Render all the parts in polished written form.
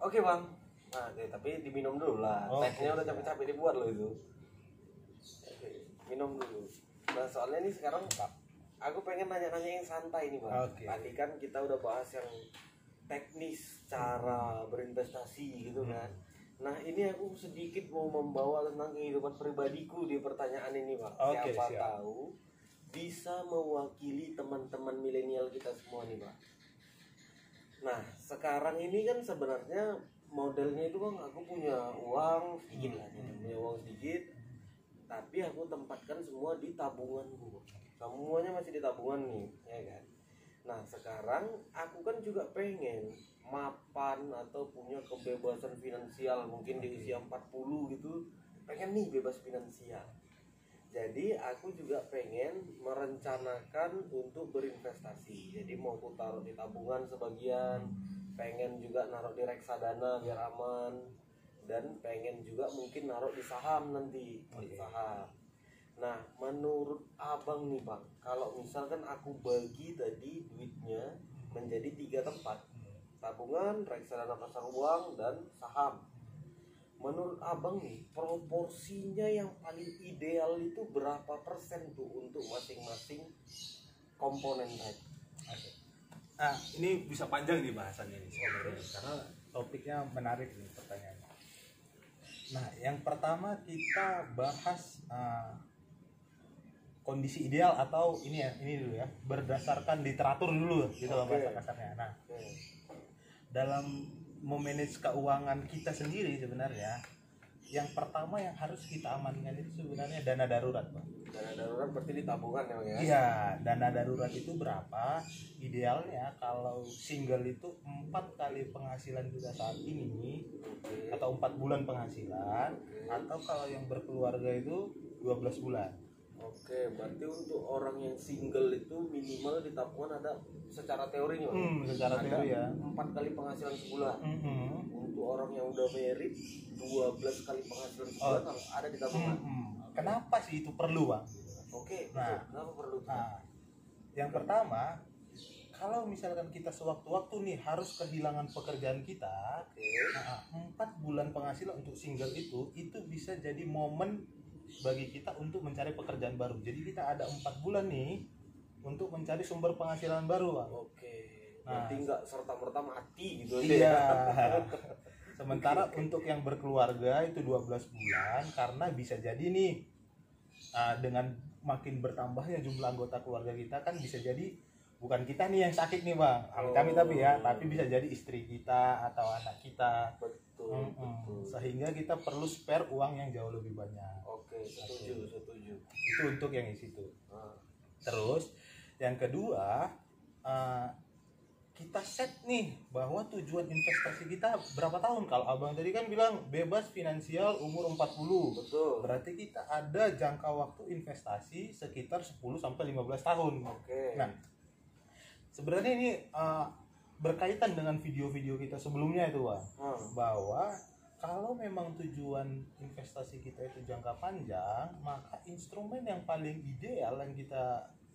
Oke bang. Nah, tapi diminum dulu lah. Tehnya udah capek-capek dibuat loh itu. Oke, minum dulu. Nah soalnya nih sekarang aku pengen nanya-nanya yang santai nih bang. Tadi kan kita udah bahas yang teknis cara berinvestasi gitu kan. Nah ini aku sedikit mau membawa tentang kehidupan pribadiku di pertanyaan ini bang. Siapa tahu bisa mewakili teman-teman milenial kita semua nih bang. Nah sekarang ini kan sebenarnya modelnya itu bang, aku punya uang sedikit lah, punya uang sedikit, tapi aku tempatkan semua di tabunganku. Semuanya masih di tabungan nih, ya kan. Nah sekarang aku kan juga pengen mapan atau punya kebebasan finansial, mungkin di usia 40 gitu, pengen nih bebas finansial. Jadi aku juga pengen merencanakan untuk berinvestasi. Jadi mau aku taruh di tabungan sebagian, pengen juga naruh di reksadana biar aman, dan pengen juga mungkin naruh di saham nanti, di saham. Nah, menurut abang nih bang, kalau misalkan aku bagi tadi duitnya menjadi 3 tempat, tabungan, reksadana pasar uang, dan saham. Menurut abang nih, proporsinya yang paling ideal itu berapa persen tuh untuk masing-masing komponen tadi? Nah, ini bisa panjang nih bahasannya nih sebenarnya, karena topiknya menarik nih pertanyaannya. Nah, yang pertama kita bahas kondisi ideal atau ini dulu ya, berdasarkan literatur dulu gitu loh bahasa kasarnya. Nah, dalam memanage keuangan kita sendiri sebenarnya yang pertama yang harus kita amankan itu sebenarnya dana darurat, Pak. Dana darurat berarti di tabungan ya? Iya, dana darurat itu berapa? Idealnya kalau single itu 4 kali penghasilan kita saat ini, atau 4 bulan penghasilan, atau kalau yang berkeluarga itu 12 bulan. Oke, berarti untuk orang yang single itu minimal di tabungan ada secara teorinya, secara teori ya 4 kali penghasilan sebulan. Untuk orang yang udah married 12 kali penghasilan sebulan harus ada di tabungan. Kenapa sih itu perlu, Bang? Oke, nah, kenapa perlu? Nah, yang pertama, kalau misalkan kita sewaktu-waktu nih harus kehilangan pekerjaan kita, 4 bulan penghasilan untuk single itu bisa jadi momen bagi kita untuk mencari pekerjaan baru. Jadi kita ada 4 bulan nih untuk mencari sumber penghasilan baru, Bang. Oke. Berarti nggak serta-merta mati gitu. Iya. Sementara untuk yang berkeluarga itu 12 bulan, karena bisa jadi nih dengan makin bertambahnya jumlah anggota keluarga kita kan bisa jadi bukan kita nih yang sakit nih, Bang. Kami tapi bisa jadi istri kita atau anak kita. Betul. Sehingga kita perlu spare uang yang jauh lebih banyak. Oke, setuju. Itu untuk yang isi itu. Terus yang kedua, kita set nih bahwa tujuan investasi kita berapa tahun. Kalau abang tadi kan bilang bebas finansial umur 40. Betul. Berarti kita ada jangka waktu investasi sekitar 10 sampai 15 tahun. Oke. Nah, sebenarnya ini berkaitan dengan video-video kita sebelumnya itu, Bang. Bahwa kalau memang tujuan investasi kita itu jangka panjang, maka instrumen yang paling ideal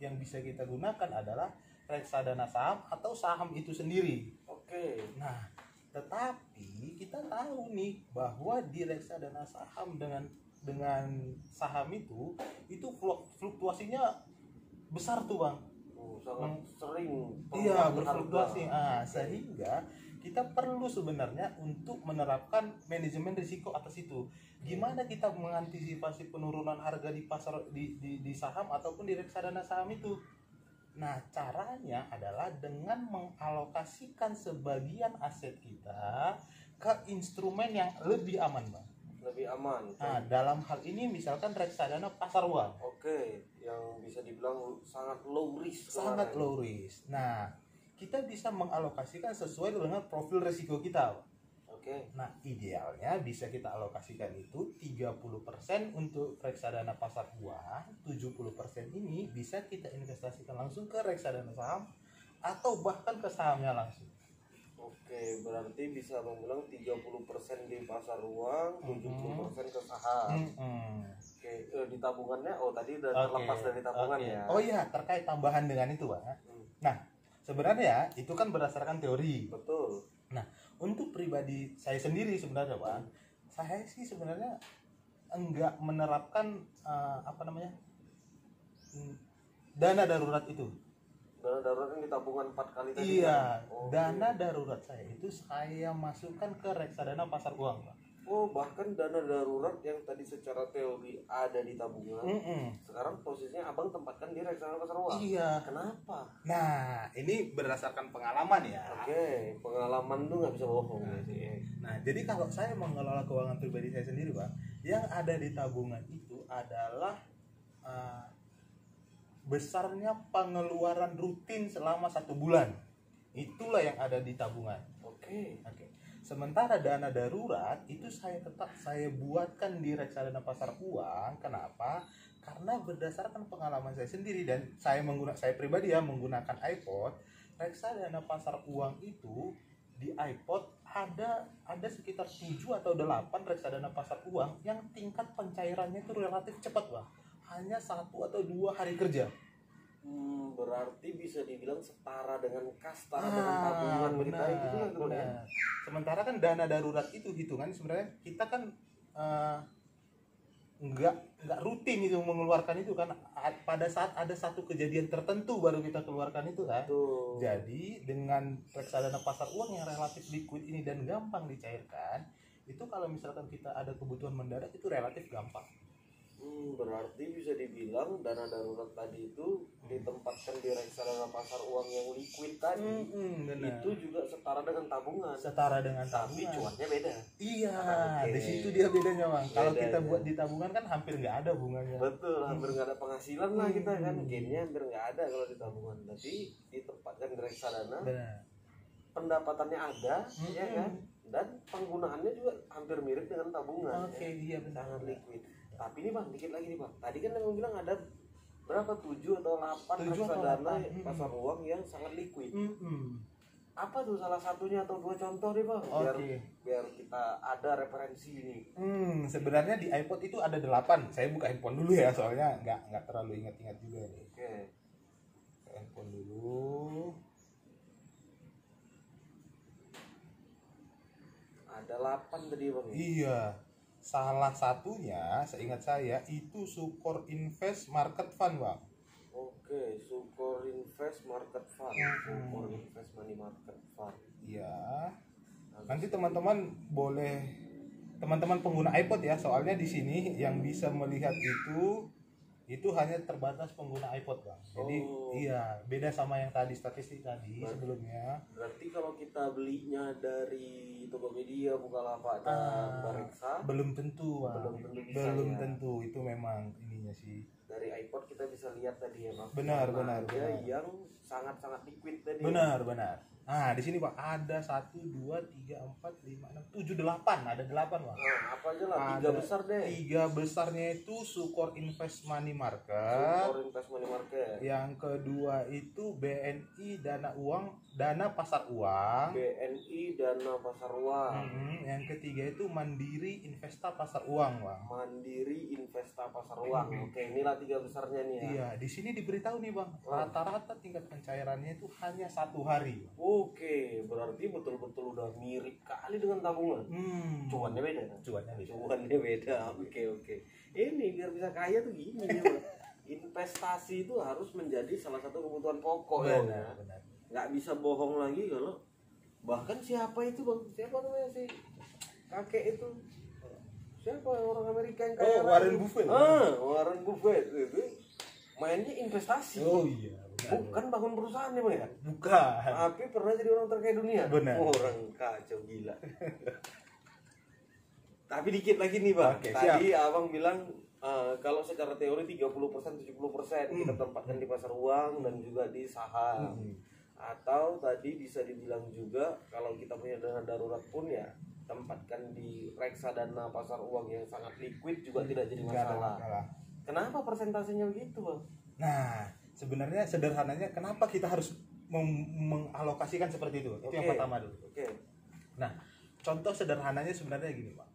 yang bisa kita gunakan adalah reksadana saham atau saham itu sendiri. Oke. Nah, tetapi kita tahu nih bahwa di reksadana saham dengan saham itu fluktuasinya besar tuh, Bang. Sangat sering. Iya, berfluktuasi. Sehingga kita perlu sebenarnya untuk menerapkan manajemen risiko atas itu. Gimana kita mengantisipasi penurunan harga di pasar di saham ataupun di reksadana saham itu? Nah, caranya adalah dengan mengalokasikan sebagian aset kita ke instrumen yang lebih aman, Bang. Lebih aman. Nah, dalam hal ini misalkan reksadana pasar uang. Oke, yang bisa dibilang sangat low risk. Sangat low risk. Nah, kita bisa mengalokasikan sesuai dengan profil risiko kita. Oke. Nah, idealnya bisa kita alokasikan itu 30% untuk reksadana pasar uang, 70% ini bisa kita investasikan langsung ke reksadana saham atau bahkan ke sahamnya langsung. Oke, berarti bisa membilang 30% di pasar uang, 70% ke saham. Oke, di tabungannya tadi udah terlepas dari tabungan ya. Oh iya, terkait tambahan dengan itu, Bang. Nah, sebenarnya itu kan berdasarkan teori. Betul. Nah, Untuk pribadi saya sendiri sebenarnya Bang, saya sih sebenarnya enggak menerapkan dana darurat itu. Dana darurat yang di tabungan 4 kali tadi. Iya, dana darurat saya itu saya masukkan ke reksadana pasar uang, Pak. Oh, bahkan dana darurat yang tadi secara teori ada di tabungan, sekarang posisinya abang tempatkan di reksadana pasar uang. Iya. Kenapa? Nah, ini berdasarkan pengalaman ya. Oke, pengalaman tuh nggak bisa bohong. Nah, jadi kalau saya mengelola keuangan pribadi saya sendiri, Pak, yang ada di tabungan itu adalah besarnya pengeluaran rutin selama 1 bulan. Itulah yang ada di tabungan. Oke. Sementara dana darurat itu saya buatkan di reksadana pasar uang. Kenapa? Karena berdasarkan pengalaman saya sendiri dan saya pribadi ya menggunakan iPod, reksadana pasar uang itu di iPod ada sekitar 7 atau 8 reksadana pasar uang yang tingkat pencairannya itu relatif cepat, Bang. Hanya 1 atau 2 hari kerja. Berarti bisa dibilang setara dengan kas, setara dengan tabungan kita itu kan ya. Sementara kan dana darurat itu hitungan sebenarnya kita kan nggak rutin itu mengeluarkan itu kan, pada saat ada satu kejadian tertentu baru kita keluarkan itu kan. Jadi dengan reksadana pasar uang yang relatif liquid ini dan gampang dicairkan, itu kalau misalkan kita ada kebutuhan mendadak itu relatif gampang. Berarti bisa dibilang dana darurat tadi itu ditempatkan di reksadana pasar uang yang liquid tadi, itu juga setara dengan tabungan. Tapi cuannya beda. Iya, di situ dia bedanya, Bang. Kalau kita buat di tabungan kan hampir nggak ada bunganya. Betul, hampir nggak ada penghasilan lah kita kan, gainnya hampir nggak ada kalau di tabungan. Tapi ditempatkan di reksadana, pendapatannya ada, ya kan, dan penggunaannya juga hampir mirip dengan tabungan. Iya benar. Sangat liquid. Tapi ini Bang, dikit lagi nih Bang. Tadi kan yang bilang ada berapa 7 atau 8 reksadana pasar uang yang sangat liquid. Apa tuh salah satunya atau 2 contoh nih Bang? Biar kita ada referensi ini. Sebenarnya di iPod itu ada 8. Saya buka handphone dulu ya, soalnya nggak terlalu ingat-ingat juga nih. Handphone dulu. Ada 8 tadi Bang. Iya. Salah satunya, seingat saya, itu Sukor Invest Market Fund, Bang. Oke, Sukor Invest Market Fund. Sukor Invest Money Market Fund. Iya. Nanti teman-teman pengguna iPod ya, soalnya di sini yang bisa melihat itu hanya terbatas pengguna iPod, Bang. Jadi iya, beda sama yang tadi statistik tadi sebelumnya. Berarti kalau kita belinya dari Tokopedia, Bukalapak dan Bareksa belum tentu, Bang. Belum ya. tentu, itu memang ininya sih. Dari iPod kita bisa lihat tadi ya, Bang. Benar. Yang sangat-sangat liquid tadi. Benar. Nah, di sini Pak ada 1 2 3 4 5 6 7 8, ada 8, Bang. Nah, apa aja lah 3 besar deh. 3 besarnya itu Sukor Invest Money Market. Sukor Invest Money Market. Yang kedua itu BNI Dana Pasar Uang. BNI Dana Pasar Uang. Yang ketiga itu Mandiri Investa Pasar Uang, Bang. Mandiri Investa Pasar Uang. Oke, inilah 3 besarnya nih ya. Iya, di sini diberitahu nih, Bang. Rata-rata tingkat pencairannya itu hanya 1 hari. Oke, berarti betul-betul udah mirip kali dengan tabungan. Cuannya beda. Cuannya beda. Oke. Ini biar bisa kaya tuh gini ya, Bang. Investasi itu harus menjadi salah satu kebutuhan pokok ya. Benar. Nggak bisa bohong lagi kalau bahkan siapa itu Bang? Siapa namanya si kakek itu? Siapa orang Amerika yang kaya? Warren Buffett. Warren Buffett itu mainnya investasi. Oh iya. Bukan bangun perusahaan ya Bang ya? Bukan. Tapi pernah jadi orang terkaya dunia. Benar. Orang kacau gila. Tapi dikit lagi nih Bang. Oke, tadi Abang bilang kalau secara teori 30% 70% kita tempatkan di pasar uang dan juga di saham. Atau tadi bisa dibilang juga kalau kita punya dana darurat pun ya tempatkan di reksadana pasar uang yang sangat liquid juga tidak jadi masalah. Kenapa persentasenya begitu Bang? Nah, sebenarnya sederhananya kenapa kita harus mengalokasikan seperti itu? Itu yang pertama dulu. Nah, contoh sederhananya sebenarnya gini, Pak.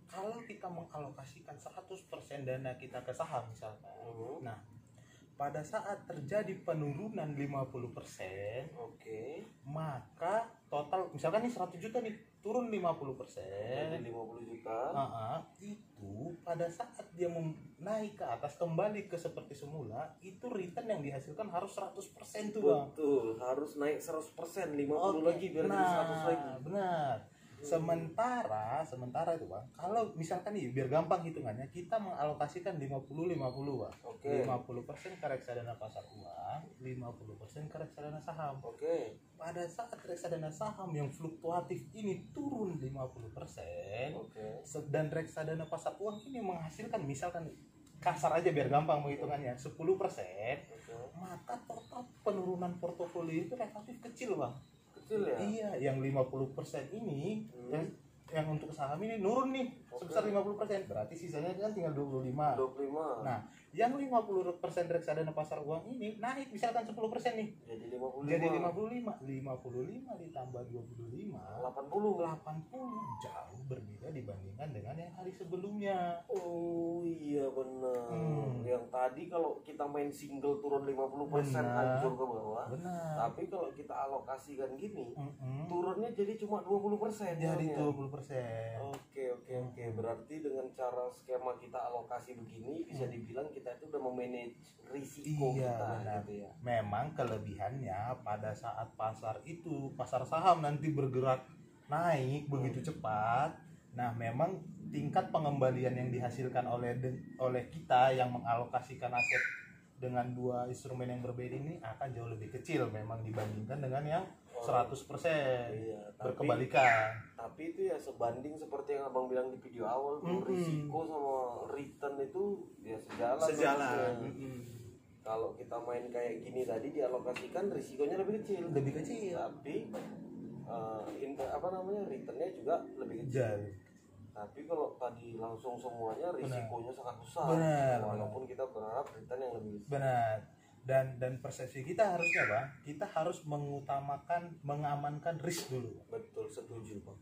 Kalau kita mengalokasikan 100% dana kita ke saham misalkan. Nah, pada saat terjadi penurunan 50%, maka total misalkan nih 100 juta nih turun 50%, jadi 50 juta. Itu pada saat dia naik ke atas kembali ke seperti semula, itu return yang dihasilkan harus 100% tuh, Bang. Betul, harus naik 100%, 50 lagi biar jadi 100 lagi. Benar. Sementara itu, Bang, kalau misalkan nih biar gampang hitungannya, kita mengalokasikan 50-50, Bang. 50% ke reksadana pasar uang, 50% ke reksadana saham. Pada saat reksadana saham yang fluktuatif ini turun 50%, dan reksadana pasar uang ini menghasilkan misalkan kasar aja biar gampang menghitungannya 10%, maka total penurunan portofolio itu relatif kecil, Bang. Ya? Iya, yang 50% ini yang untuk saham ini nurun nih sebesar 50%, berarti sisanya kan tinggal 25. Nah, yang 50% reksadana pasar uang ini naik misalkan 10% nih. Jadi 55. Jadi 55 ditambah 25, 80 jauh berbeda dibandingkan dengan yang hari sebelumnya. Oh iya benar. Yang tadi kalau kita main single turun 50% hancur ke bawah. Tapi kalau kita alokasikan gini, turunnya jadi cuma 20%. Jadi 20%. Oke. Berarti dengan cara skema kita alokasi begini bisa dibilang kita itu udah memanage risiko kita gitu ya. Memang kelebihannya pada saat pasar saham nanti bergerak naik begitu cepat. Nah, memang tingkat pengembalian yang dihasilkan oleh kita yang mengalokasikan aset dengan dua instrumen yang berbeda ini akan jauh lebih kecil memang dibandingkan dengan yang 100% berkebalikan. Tapi itu ya sebanding seperti yang Abang bilang di video awal, risiko sama return itu ya sejalan. Kalau kita main kayak gini tadi dialokasikan risikonya lebih kecil. Tapi returnnya juga lebih kecil. Tapi kalau tadi langsung semuanya risikonya sangat besar. Walaupun kita berharap return yang lebih besar. Dan persepsi kita harusnya, Bang, kita harus mengamankan risk dulu. Betul, setuju, Bang.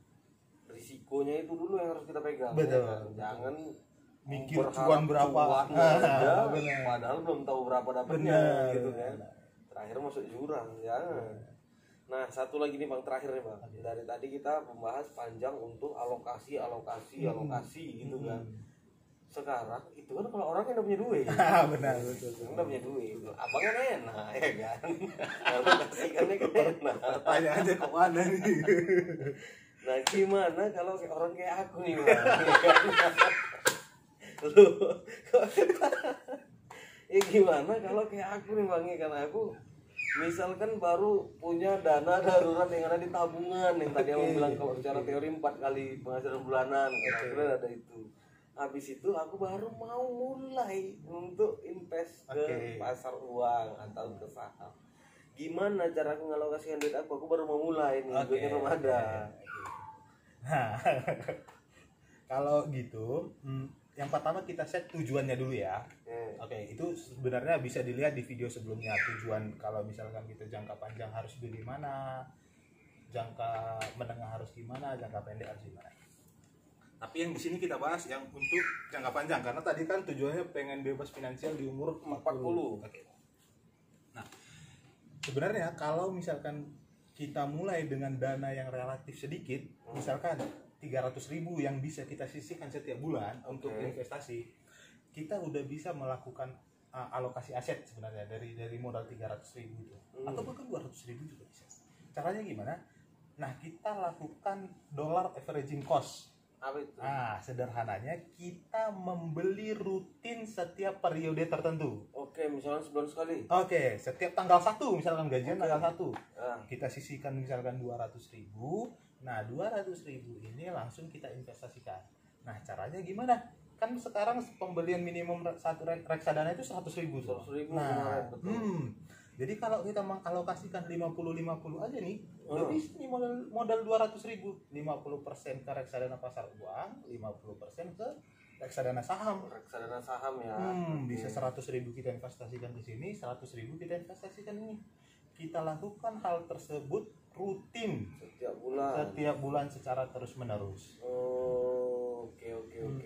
Risikonya itu dulu yang harus kita pegang. Jangan mikir cuan berapa. Padahal belum tahu berapa dapatnya gitu kan. Terakhir masuk jurang, jangan. Nah, satu lagi nih Bang, terakhir nih Bang. Dari tadi kita membahas panjang untuk alokasi gitu kan. Sekarang itu kan kalau orang kan udah punya duit. Benar, betul. Udah punya duit. Abang kan enak ya kan. Alokasikannya kan enak. Pertanyaannya kemana nih? Nah, gimana kalau orang kayak aku nih Bang? Lu gimana kalau kayak aku nih Bang? Karena aku misalkan baru punya dana darurat yang ada di tabungan yang tadi aku bilang kalau secara teori 4 kali penghasilan bulanan, kira-kira ada itu. Habis itu aku baru mau mulai untuk invest ke pasar uang atau ke saham. Gimana cara aku ngalokasikan duit aku? Aku baru mau mulai nih, duitnya belum ada. Nah, kalau gitu, yang pertama kita set tujuannya dulu ya. Itu sebenarnya bisa dilihat di video sebelumnya. Tujuan kalau misalkan kita jangka panjang harus beli mana, jangka menengah harus gimana, jangka pendek harus gimana. Tapi yang di sini kita bahas yang untuk jangka panjang, karena tadi kan tujuannya pengen bebas finansial di umur 40. Nah, sebenarnya kalau misalkan kita mulai dengan dana yang relatif sedikit, misalkan 300.000 yang bisa kita sisihkan setiap bulan untuk investasi, kita udah bisa melakukan alokasi aset sebenarnya dari modal 300.000 itu, atau bahkan 200.000 juga bisa. Caranya gimana? Nah, kita lakukan dollar averaging cost. Sederhananya kita membeli rutin setiap periode tertentu. Misalnya sebulan sekali. Setiap tanggal 1 misalkan gajian tanggal 1. Kita sisihkan misalkan 200.000. Nah, 200.000 ini langsung kita investasikan. Nah, caranya gimana? Kan sekarang pembelian minimum satu reksadana itu 100.000. Nah, jadi kalau kita mengalokasikan 50-50 aja nih, udah bisa nih modal 200.000, 50% ke reksadana pasar uang, 50% ke reksadana saham. Reksadana saham ya. Bisa 100.000 kita investasikan di sini, 100.000 kita investasikan ini. Kita lakukan hal tersebut rutin setiap bulan secara terus menerus. Oke.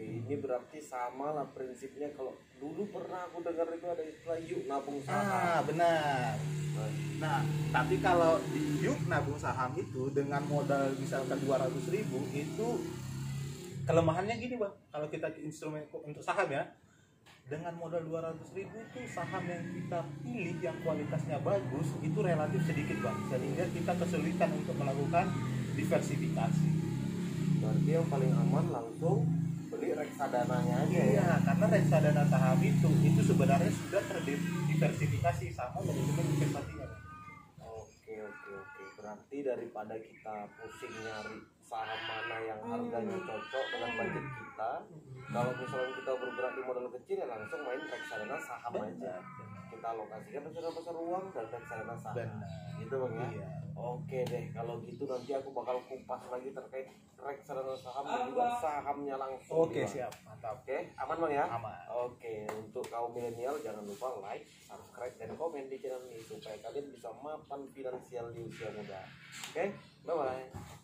Ini berarti sama lah prinsipnya. Kalau dulu pernah aku dengar itu ada istilah yuk nabung saham. Benar. Nah, tapi kalau di yuk nabung saham itu dengan modal misalkan 200.000 itu kelemahannya gini Bang. Kalau kita instrumen untuk saham ya, dengan modal 200.000 itu saham yang kita pilih yang kualitasnya bagus itu relatif sedikit Bang, sehingga kita kesulitan untuk melakukan diversifikasi. Berarti yang paling aman langsung beli reksadananya aja. Iya, karena reksadana saham itu sebenarnya sudah terdiversifikasi sama manajemen investasinya. Oke. Berarti daripada kita pusing nyari saham mana yang harganya cocok dengan budget kita, kalau misalnya kita bergerak di modal kecil ya langsung main reksadana saham aja. Kita alokasikan besar uang dan reksadana saham. Gitu Bang ya. Iya. Oke deh, kalau gitu nanti aku bakal kupas lagi terkait reksadana saham dan juga sahamnya langsung. Oke, siap. Mantap. Oke, aman Bang ya? Aman. Oke, untuk kaum milenial jangan lupa like, subscribe, dan komen di channel ini supaya kalian bisa mapan finansial di usia muda. Oke, bye-bye.